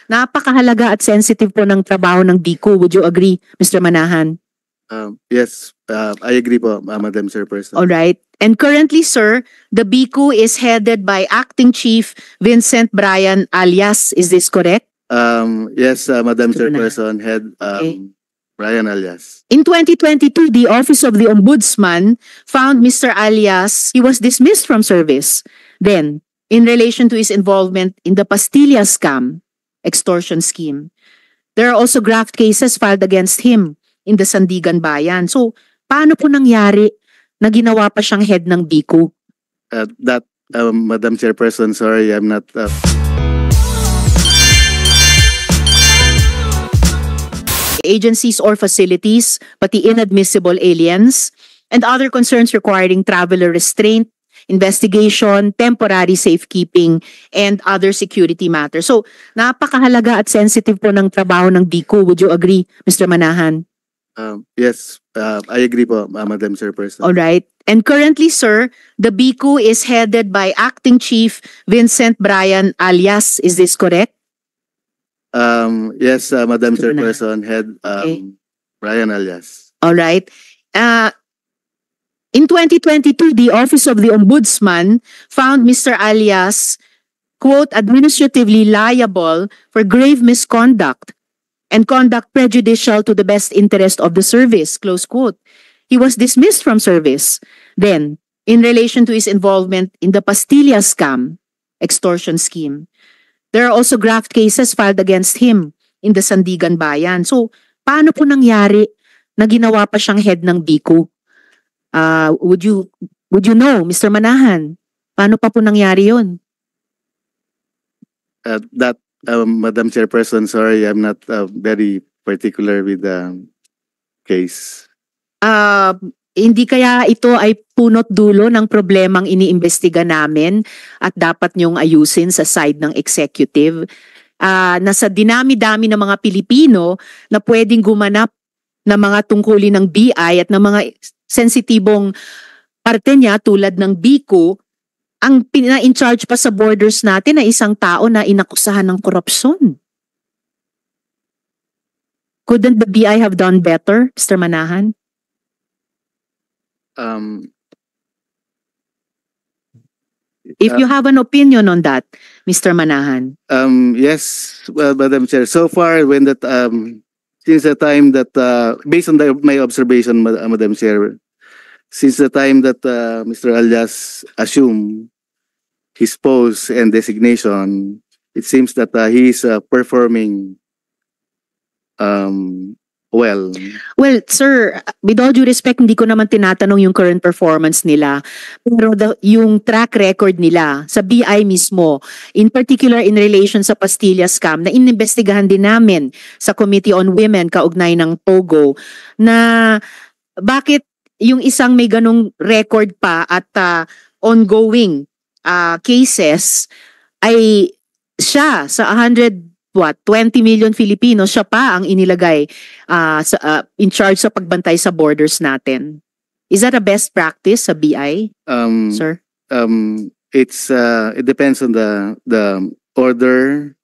napakahalaga at sensitive po ng trabaho ng BICO. Would you agree, Mr. Manahan? Yes, I agree po, Madam Chairperson. All right. And currently, sir, the BICO is headed by Acting Chief Vincent Brian Alias. Is this correct? Yes, Madam Mr. Manahan. Chairperson, Head Okay. Brian Alias. In 2022, the Office of the Ombudsman found Mr. Alias, he was dismissed from service. Then, in relation to his involvement in the Pastilla scam, extortion scheme, there are also graft cases filed against him in the Sandigan Bayan. So, paano po nangyari na ginawa pa siyang head ng BICO? Madam Chairperson, sorry, I'm not... Agencies or facilities, pati inadmissible aliens, and other concerns requiring traveler restraint, investigation, temporary safekeeping, and other security matters. So, napakahalaga at sensitive po ng trabaho ng BICO. Would you agree, Mr. Manahan? Yes, I agree po, Madam Chairperson. All right. And currently, sir, the BICO is headed by Acting Chief Vincent Brian Alias. Is this correct? Yes, Madam Mr. Manahan. Chairperson, Head Okay. Brian Alias. All right. In 2022, the Office of the Ombudsman found Mr. Alias, quote, administratively liable for grave misconduct and conduct prejudicial to the best interest of the service, close quote. He was dismissed from service. Then, in relation to his involvement in the Pastilla scam, extortion scheme, there are also graft cases filed against him in the Sandigan Bayan. So, paano po nangyari na ginawa pa siyang head ng BICO? Would you know, Mr. Manahan? Paano pa po nangyari yun? Madam Chairperson, sorry, I'm not very particular with the case. Hindi kaya ito ay punot dulo ng problemang iniimbestiga namin at dapat niyong ayusin sa side ng executive? Nasa dinami-dami ng mga Pilipino na pwedeng gumanap na mga tungkulin ng BI at ng mga sensitibong parte niya tulad ng BICO, ang pina-in-charge pa sa borders natin na isang tao na inakusahan ng korupsyon. Couldn't the BI have done better, Mr. Manahan? If you have an opinion on that, Mr. Manahan. Yes, well, Madam Chair. So far, when that since the time that based on my observation, Madam Chair, since the time that Mr. Alias assumed his post and designation, it seems that he is performing well. Well, sir, with all due respect, hindi ko naman tinatanong yung current performance nila. Pero yung track record nila sa BI mismo, in particular in relation sa Pastilla scam, na inimbestigahan din namin sa Committee on Women kaugnay ng Togo, na bakit yung isang may ganong record pa at ongoing cases ay siya sa 20 million Filipinos, siya pa ang inilagay in charge sa pagbantay sa borders natin. Is that a best practice sa BI, sir? It depends on the order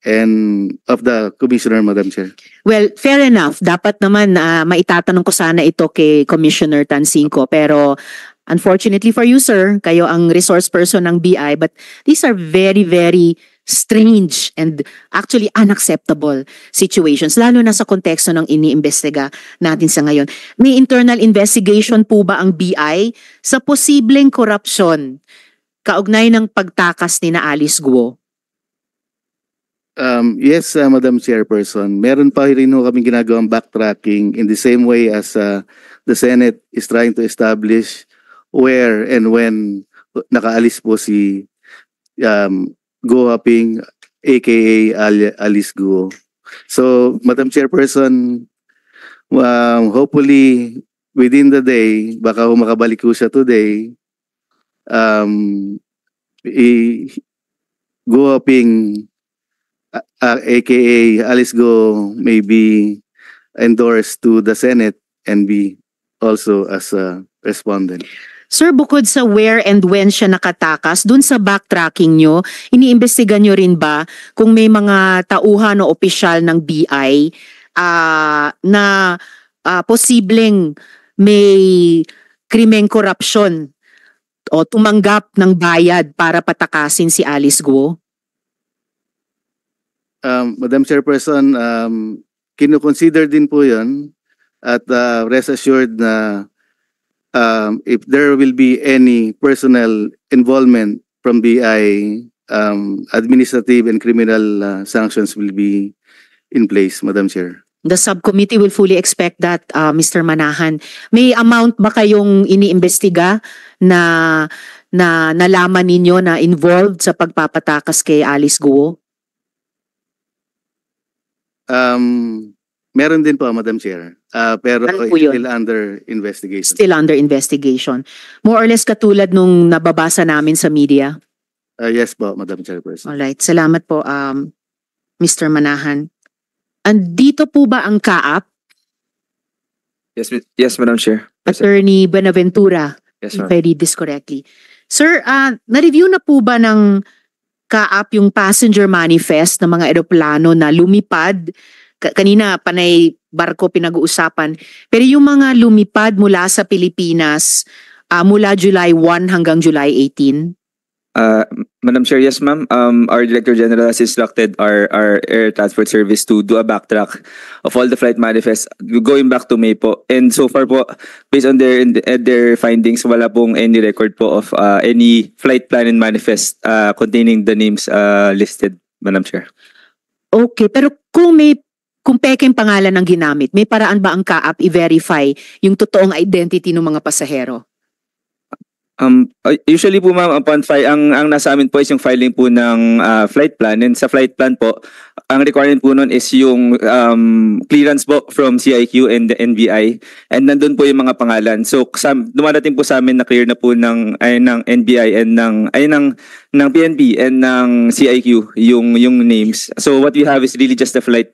and of the commissioner, Madam Chair. Well, fair enough. Dapat naman maitatanong ko sana ito kay Commissioner Tansinko, pero unfortunately for you, sir, kayo ang resource person ng BI, but these are very, very strange and actually unacceptable situations, lalo na sa konteksto ng iniimbestiga natin sa ngayon. May internal investigation po ba ang BI sa posibleng korupsyon kaugnay ng pagtakas ni na Alice Guo? Yes, Madam Chairperson. Meron pa rin kami ginagawang backtracking in the same way as the Senate is trying to establish where and when nakaalis po si Guo Aping, aka Alice Guo. So, Madam Chairperson, hopefully within the day, baka makabalik ko siya today, Guo Aping, aka Alice Guo, may be endorsed to the Senate and be also as a respondent. Sir, bukod sa where and when siya nakatakas, dun sa backtracking nyo, iniimbestigan nyo rin ba kung may mga tauhan o opisyal ng BI na posibleng may krimeng korupsyon o tumanggap ng bayad para patakasin si Alice Guo? Madam Chairperson, kino-consider din po yun at rest assured na if there will be any personal involvement from BI, administrative and criminal sanctions will be in place, Madam Chair. The subcommittee will fully expect that, Mr. Manahan. May amount ba kayong iniimbestiga na nalaman ninyo na involved sa pagpapatakas kay Alice Guo? Meron din po, Madam Chair. Pero Ano po it's yun? still under investigation. Still under investigation. More or less katulad nung nababasa namin sa media. Yes po, Madam Chairperson. Alright, salamat po, Mr. Manahan. Andito po ba ang kaap, Yes, Madam Chair. Attorney Buenaventura, Yes, if ma'am. I read this correctly? Sir, na-review na po ba ng kaap yung passenger manifest ng mga eroplano na lumipad? Kanina panay barko pinag-uusapan. Pero yung mga lumipad mula sa Pilipinas mula July 1 hanggang July 18? Madam Chair, yes, ma'am. Our Director General has instructed our Air Transport Service to do a backtrack of all the flight manifests going back to May po. And so far po, based on their findings, wala pong any record po of any flight plan and manifest containing the names listed, Madam Chair. Okay, pero kung pekeng pangalan ang ginamit, may paraan ba ang kaap i-verify yung totoong identity ng mga pasahero? Usually po, ma'am, upon ang nasa amin po is yung filing po ng flight plan, and sa flight plan po ang requirement po nun is yung clearance po from CIQ and the NBI, and nandun po yung mga pangalan. So dumadating po sa amin na clear na po ng NBI and ng PNP and ng CIQ yung names. So what we have is really just the flight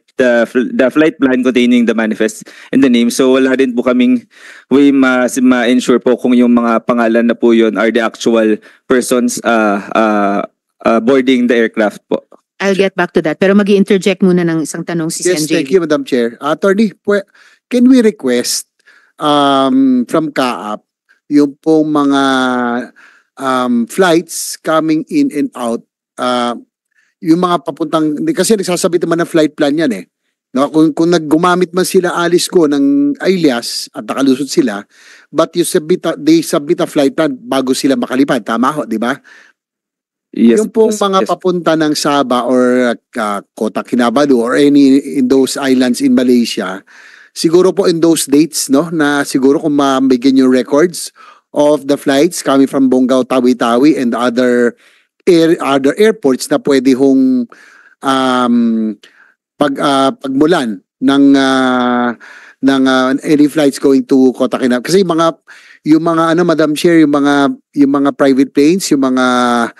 plan containing the manifest and the name. So wala din po kaming way ma-ensure po kung yung mga pangalan na po yun are the actual persons boarding the aircraft po. I'll get back to that. Pero mag-i-interject muna ng isang tanong si Yes, Sen. thank you, Madam Chair. Attorney, can we request from CAAP yung pong mga flights coming in and out, yung mga papuntang, kasi nagsasabi naman ng flight plan yan eh. No, kung naggumamit man sila Alice Guo ng alias at nakalusot sila, but they submit a flight plan bago sila makalipad. Tama ho, di ba? Yes, Yung pong yes, mga yes. papunta ng Sabah or Kota Kinabalu or any in those islands in Malaysia, siguro po in those dates, no, na siguro kung mabigyan yung records of the flights coming from Bonggao, Tawi-Tawi and other airports na pwede hong pagmulan ng any flights going to Kota Kinabalu. Kasi yung mga Madam Chair, yung mga private planes, yung mga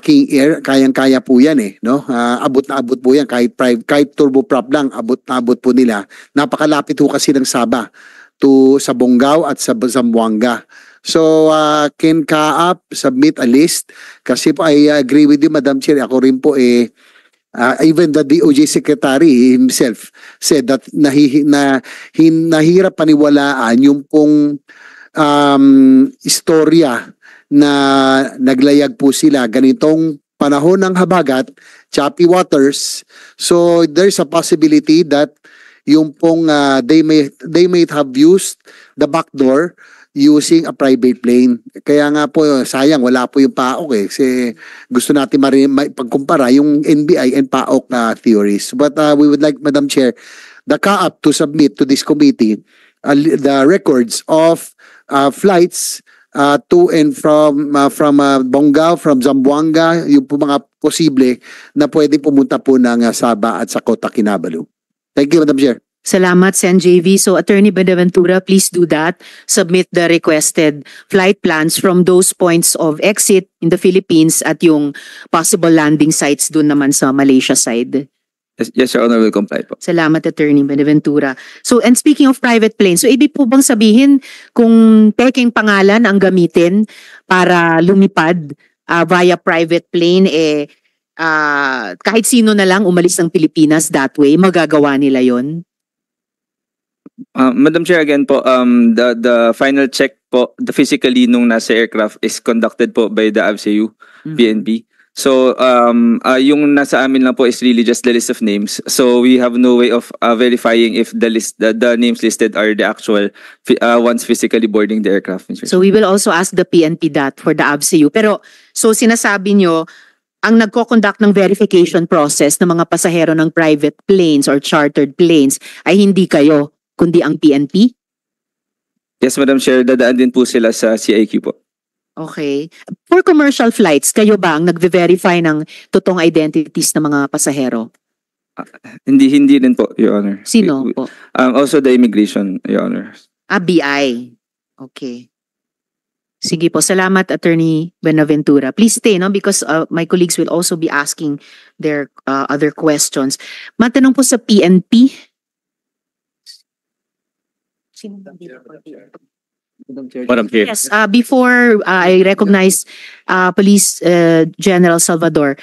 King Air, kayang-kaya po yan eh, no? Abot na abot po yan, kahit turboprop lang, abot na abot po nila. Napakalapit po kasi ng Sabah sa Bonggao at sa Zamboanga. So, can CAAP submit a list? Kasi po, I agree with you, Madam Chair. Ako rin po even the DOJ Secretary himself said that nahirap paniwalaan yung pong istorya na naglayag po sila ganitong panahon ng habagat, choppy waters. So there's a possibility that yung pong they may have used the back door using a private plane. Kaya nga po sayang wala po yung PAOK eh. Kasi gusto natin pagkumpara yung NBI and PAOK theories. But we would like, Madam Chair, the CAAP to submit to this committee the records of flights to and from Bonggao, from Zamboanga, yung po mga posible na pwede pumunta po ng Sabah at sa Kota Kinabalu. Thank you, Madam Chair. Salamat, Sen. JV. So, Attorney Buenaventura, please do that. Submit the requested flight plans from those points of exit in the Philippines at yung possible landing sites dun naman sa Malaysia side. Yes, Your Honor, will comply po. Salamat, Attorney Benaventura. So, and speaking of private planes, so ibig po bang sabihin kung peking pangalan ang gamitin para lumipad via private plane, kahit sino na lang umalis ng Pilipinas that way, magagawa nila yon? Madam Chair, again po, the final check po, the physically nung nasa aircraft is conducted po by the ABCU, PNP. So, yung nasa amin lang po is really just the list of names. So, we have no way of verifying if the names listed are the actual ones physically boarding the aircraft. Mr. So, we will also ask the PNP that for the ABCU. Pero, so sinasabi nyo, ang nagko-conduct ng verification process ng mga pasahero ng private planes or chartered planes ay hindi kayo, kundi ang PNP? Yes, Madam Chair, dadaan din po sila sa CIQ po. Okay. For commercial flights, kayo ba ang nagve-verify ng totoong identities ng mga pasahero? Hindi din po, Your Honor. Sino po? Also the immigration, Your Honor. BI. Okay. Sige po. Salamat, Attorney Benaventura. Please stay, no? Because my colleagues will also be asking their other questions. Matanong po sa PNP. Sino ba dito? Madam Chair. Yes, before I recognize Police General Salvador,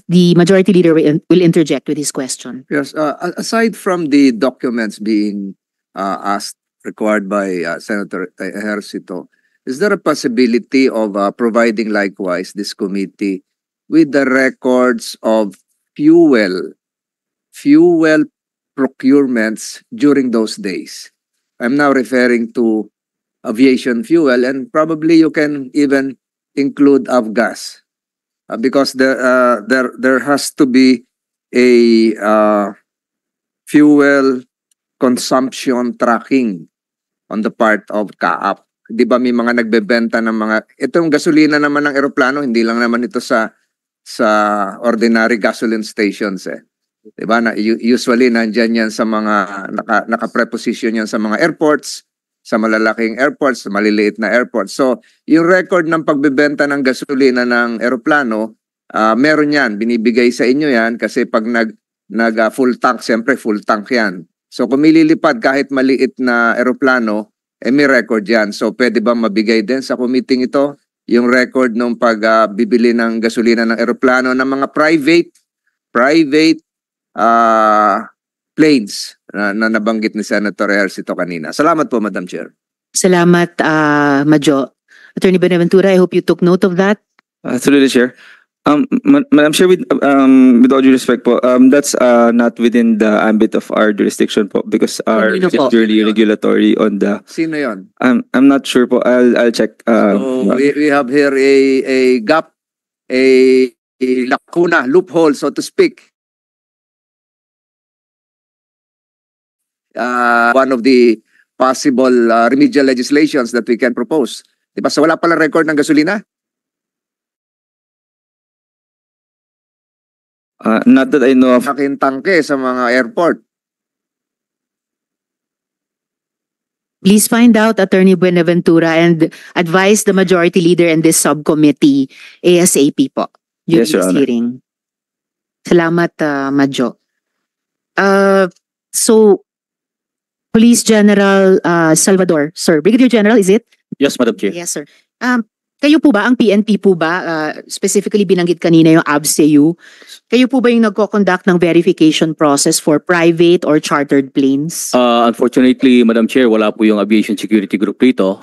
the Majority Leader will interject with his question. Yes, aside from the documents being asked, required by Senator Ejercito, is there a possibility of providing likewise this committee with the records of fuel procurements during those days? I'm now referring to aviation fuel, and probably you can even include avgas, because there has to be a fuel consumption tracking on the part of CAAP. Di ba may mga nagbebenta ng mga, itong gasolina naman ng eroplano, hindi lang naman ito sa ordinary gasoline stations eh. Di ba? Usually nandyan yan sa mga, naka-preposition yan sa mga airports, sa malalaking airports, sa maliliit na airports. So, yung record ng pagbebenta ng gasolina ng eroplano, meron yan, binibigay sa inyo yan kasi pag nag full tank, siyempre full tank yan. So, kung mililipad kahit maliit na eroplano, may record yan. So, pwede ba mabigay din sa committee ito yung record ng pagbibili ng gasolina ng eroplano ng mga private planes na nabanggit ni Senator Ejercito kanina. Salamat po, Madam Chair. Salamat, Majo. Attorney Benaventura, I hope you took note of that. Absolutely, Chair. Madam Chair, with all due respect po, that's not within the ambit of our jurisdiction po because our Sino is po? purely regulatory on the. Sino yon? I'm not sure po. I'll check. So, we have here a gap, a lacuna, loophole, so to speak. One of the possible remedial legislations that we can propose. Diba? So wala palang record ng gasolina? Not that I know of. Aking tangke sa mga airport. Please find out, Attorney Benaventura, and advise the Majority Leader and this subcommittee ASAP po during Yes, Your this Honor. hearing. Salamat, Majo. So, Police General Salvador, sir. Brigadier General, is it? Yes, Madam Chair. Yes, sir. Kayo po ba, ang PNP po ba, specifically binanggit kanina yung ABCU, kayo po ba yung nagko-conduct ng verification process for private or chartered planes? Unfortunately, Madam Chair, wala po yung Aviation Security Group rito.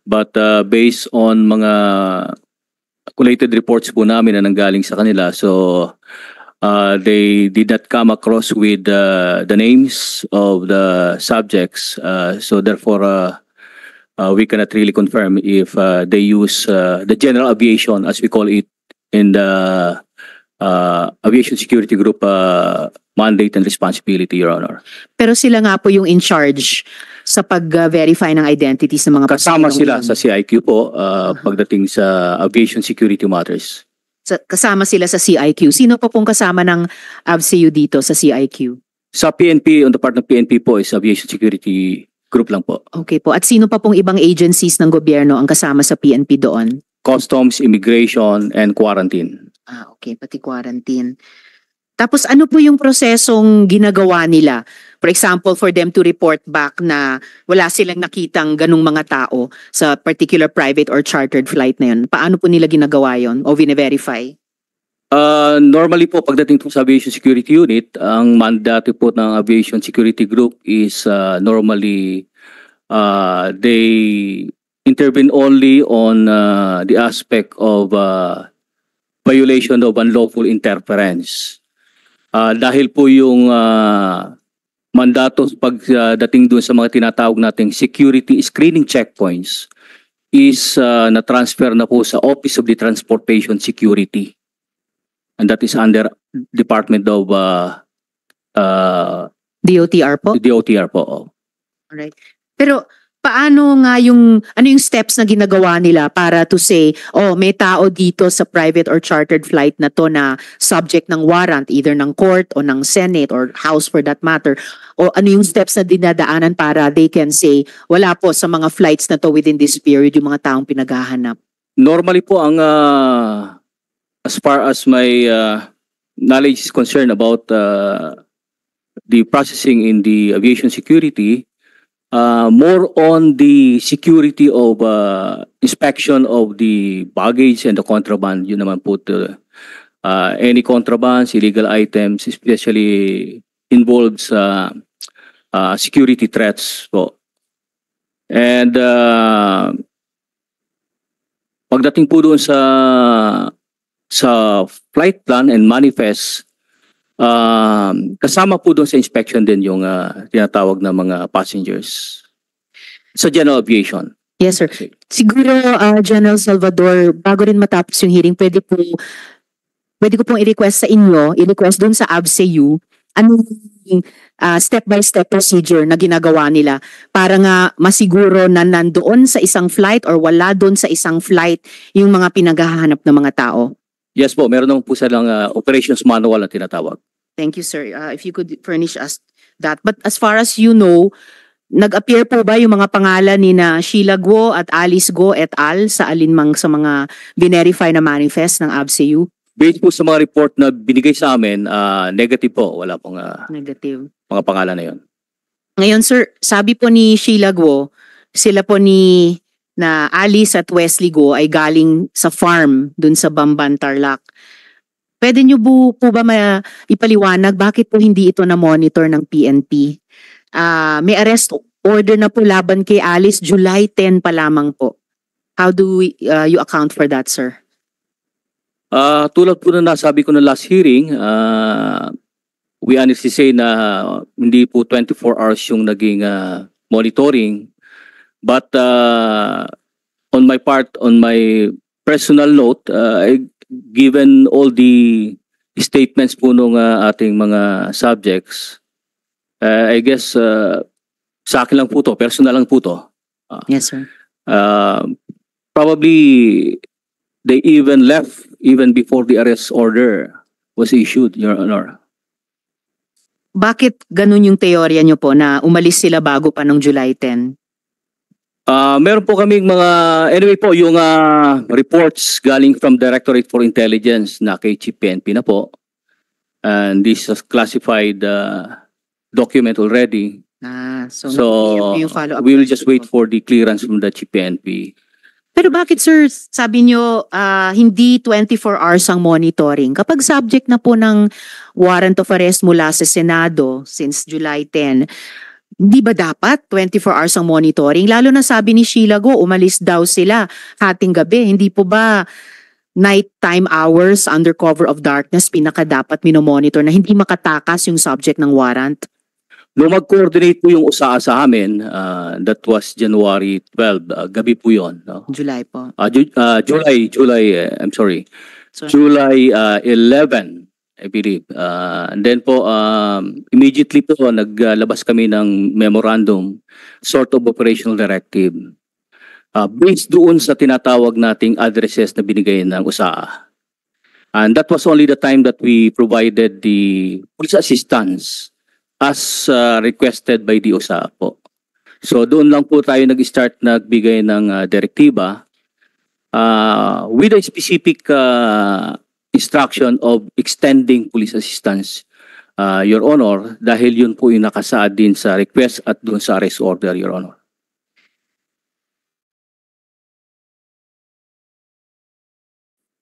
But based on mga collated reports po namin na nanggaling sa kanila, so they did not come across with the names of the subjects. So therefore, we cannot really confirm if they use the general aviation, as we call it, in the Aviation Security Group mandate and responsibility, Your Honor. Pero sila nga po yung in charge sa pag-verify ng identities ng mga Kasama pasaherong sila yun. sa CIQ po pagdating sa aviation security matters. Kasama sila sa CIQ. Sino po pong kasama ng ABCU dito sa CIQ? Sa PNP, on the part ng PNP po is Aviation Security Group lang po. Okay po. At sino pa pong ibang agencies ng gobyerno ang kasama sa PNP doon? Customs, Immigration, and Quarantine. Okay, pati quarantine. Tapos ano po yung prosesong ginagawa nila? For example, for them to report back na wala silang nakitang ganung mga tao sa particular private or chartered flight na yun. Paano po nila ginagawa yun o vine-verify? Normally po, pagdating po sa Aviation Security Unit, ang mandate po ng Aviation Security Group is normally they intervene only on the aspect of violation of unlawful interference. Dahil po yung mandato pagdating doon sa mga tinatawag nating security screening checkpoints is na-transfer na po sa Office of the Transportation Security. And that is under Department of DOTR po? DOTR po. Alright. Pero paano nga ano yung steps na ginagawa nila para to say, oh, may tao dito sa private or chartered flight na to na subject ng warrant, either ng court o ng Senate or House for that matter. O ano yung steps na dinadaanan para they can say, wala po sa mga flights na to within this period yung mga taong pinaghahanap. Normally po ang as far as my knowledge is concerned about the processing in the aviation security, more on the security of inspection of the baggage and the contraband. Yun naman po any contrabands, illegal items, especially involves security threats po. And pagdating po doon sa flight plan and manifest, kasama po doon sa inspection din yung tinatawag na mga passengers sa general aviation. Yes, sir. Siguro, General Salvador, bago rin matapos yung hearing, pwede ko pong i-request sa inyo, i-request doon sa ABSEU, anong step-by-step procedure na ginagawa nila para nga masiguro na nandoon sa isang flight or wala doon sa isang flight yung mga pinaghahanap ng mga tao. Yes po, meron naman po silang operations manual na tinatawag. Thank you, sir. If you could furnish us that. But as far as you know, nag-appear po ba yung mga pangalan ni na Sheila Guo at Alice Guo et al. Sa alinmang sa mga binerify na manifest ng ABSEU? Based po sa mga report na binigay sa amin, negative po. Wala pong Negative. mga pangalan na yun. Ngayon, sir, sabi po ni Sheila Guo, sila po ni na Alice at Wesley Guo ay galing sa farm dun sa Bamban, Tarlac. Pwede niyo po ba ipaliwanag bakit po hindi ito na-monitor ng PNP? May arrest order na po laban kay Alice, July 10 pa lamang po. How do you account for that, sir? Tulad po na nasabi ko na last hearing, we honestly say na hindi po 24 hours yung naging monitoring. But on my part, on my personal note, given all the statements po ng ating mga subjects, I guess sa akin lang po to, personal lang po to. Yes, sir. Probably they even left even before the arrest order was issued, Your Honor. Bakit ganun yung teorya nyo po na umalis sila bago pa ng July 10? Meron po kaming mga, anyway po, yung reports galing from Directorate for Intelligence na kay Chief PNP na po. And this is classified document already. So yung follow-up. We will just wait for the clearance from the Chief PNP. Pero bakit, sir, sabi nyo hindi 24 hours ang monitoring? Kapag subject na po ng warrant of arrest mula sa Senado since July 10, di ba dapat 24 hours ang monitoring? Lalo na sabi ni Sheila Guo, umalis daw sila hating gabi. Hindi po ba nighttime hours under cover of darkness pinaka dapat minomonitor na hindi makatakas yung subject ng warrant? Nung mag-coordinate po yung USAA sa amin, that was January 12, gabi po yun. No? July po. July 11, I believe. And then po, immediately po, naglabas kami ng memorandum, sort of operational directive, based doon sa tinatawag nating addresses na binigay ng USAA. And that was only the time that we provided the police assistance as requested by the USAA po. So doon lang po tayo nag-start nagbigay ng direktiba with a specific instruction of extending police assistance, Your Honor, dahil yun po yung nakasaad din sa request at doon sa arrest order, Your Honor.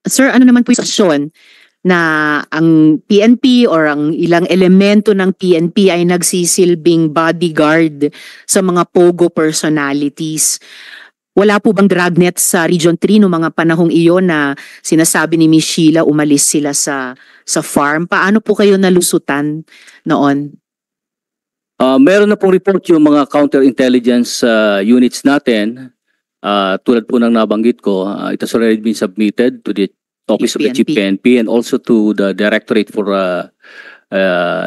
Sir, ano naman po yung sitwasyon na ang PNP or ang ilang elemento ng PNP ay nagsisilbing bodyguard sa mga POGO personalities? Wala po bang dragnet sa Region 3 noong mga panahong iyon na sinasabi ni Miss Sheila umalis sila sa farm? Paano po kayo nalusutan noon? Meron na pong report yung mga counterintelligence units natin. Tulad po ng nabanggit ko, it has already been submitted to the Office of the Chief PNP and also to the Directorate for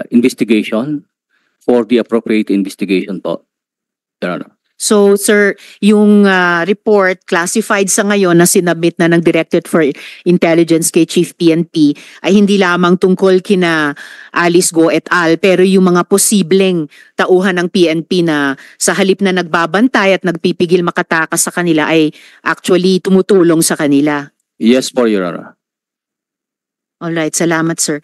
Investigation for the appropriate investigation po. Your Honor. So sir, yung report classified sa ngayon na sinabit na ng Directorate for Intelligence kay Chief PNP ay hindi lamang tungkol kina Alice Go et al. Pero yung mga posibleng tauhan ng PNP na sa halip na nagbabantay at nagpipigil makatakas sa kanila ay actually tumutulong sa kanila. Yes po, Your Honor. Alright, salamat sir.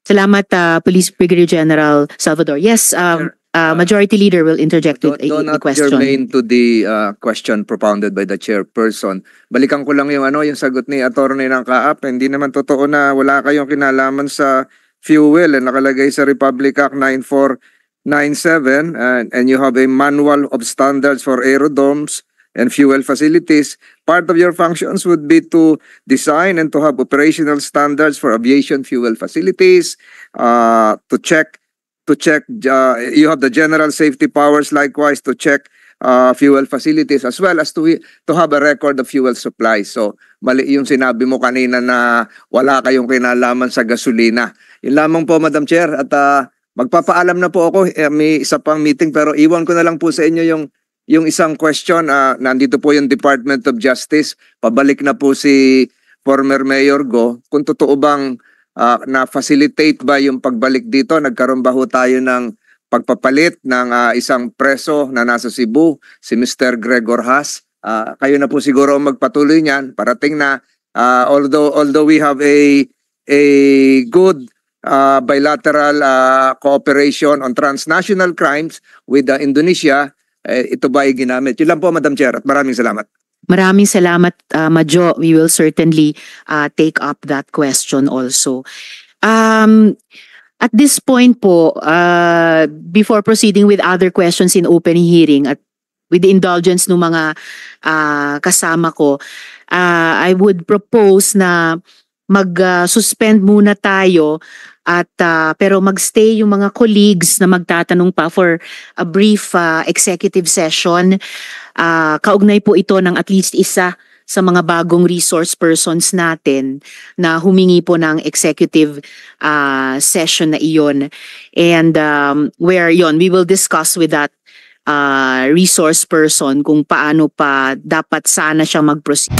Salamat Police Brigadier General Salvador. Yes, Majority Leader will interject with a not question. germane to the question propounded by the chairperson. Balikan ko lang yung sagot ni attorney ng CAAP. Hindi naman totoo na wala kayong kinalaman sa fuel. Nakalagay sa Republic Act 9497 and you have a manual of standards for aerodromes and fuel facilities. Part of your functions would be to design and to have operational standards for aviation fuel facilities, to check, you have the general safety powers likewise to check fuel facilities as well as to have a record of fuel supply. So mali yung sinabi mo kanina na wala kayong kinalaman sa gasolina. Yun lamang po, Madam Chair, at magpapaalam na po ako, may isa pang meeting pero iwan ko na lang po sa inyo yung isang question. Nandito po yung Department of Justice, pabalik na po si former Mayor Go, kung totoo bang na-facilitate ba yung pagbalik dito? Nagkaroon ba ho tayo ng pagpapalit ng isang preso na nasa Cebu, si Mr. Gregor Haas? Kayo na po siguro magpatuloy niyan. Parating na, although we have a good bilateral cooperation on transnational crimes with Indonesia, ito ba ay ginamit? Yun lang po, Madam Chair, at maraming salamat. Maraming salamat, Majo. We will certainly take up that question also. At this point po, before proceeding with other questions in open hearing at with the indulgence ng mga kasama ko, I would propose na mag-suspend muna tayo at pero magstay yung mga colleagues na magtatanong pa for a brief executive session. Kaugnay po ito ng at least isa sa mga bagong resource persons natin na humingi po ng executive session na iyon. And where yon, we will discuss with that resource person kung paano pa dapat sana siya mag-proceed.